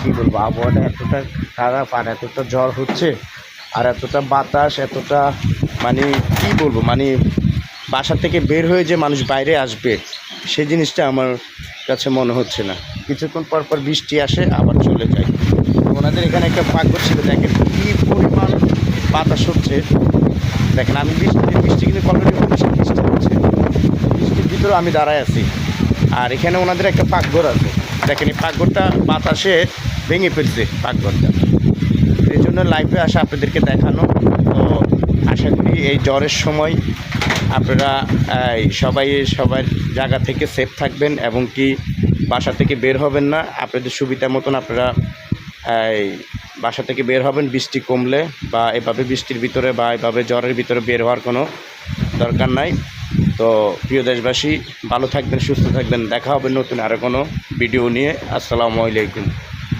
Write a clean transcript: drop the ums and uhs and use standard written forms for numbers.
কী বলবো, আবহাওয়াটা এতটা খারাপ আর এতটা ঝড় হচ্ছে আর এতটা বাতাস, এতটা মানে কী বলবো, মানে বাসা থেকে বের হয়ে যে মানুষ বাইরে আসবে সেই জিনিসটা আমার কাছে মনে হচ্ছে না। কিছুক্ষণ পর পর বৃষ্টি আসে আবার চলে যায়। ওনাদের এখানে একটা পাকঘর ছিল, দেখেন কী পরিমাণ বাতাস হচ্ছে। দেখেন আমি বৃষ্টি কিন্তু অলরেডি হচ্ছে, বৃষ্টি হচ্ছে, বৃষ্টির ভিতরে আমি দাঁড়ায় আছি। আর এখানে ওনাদের একটা পাকঘর আছে, দেখেন এই পাকঘরটা বাতাসে ভেঙে ফেলছে পাকঘরটা। এই জন্য লাইভে আসা আপনাদেরকে দেখানো। তো আশা করি এই জ্বরের সময় আপনারা সবার জায়গা থেকে সেফ থাকবেন এবং কি বাসা থেকে বের হবেন না। আপনাদের সুবিধা মতন আপনারা বাসা থেকে বের হবেন বৃষ্টি কমলে, বা এভাবে বৃষ্টির ভিতরে বা এভাবে জ্বরের ভিতরে বের হওয়ার কোনো দরকার নাই। তো প্রিয় দেশবাসী, ভালো থাকবেন, সুস্থ থাকবেন। দেখা হবে নতুন আরও কোনো ভিডিও নিয়ে। আসসালামু আলাইকুম।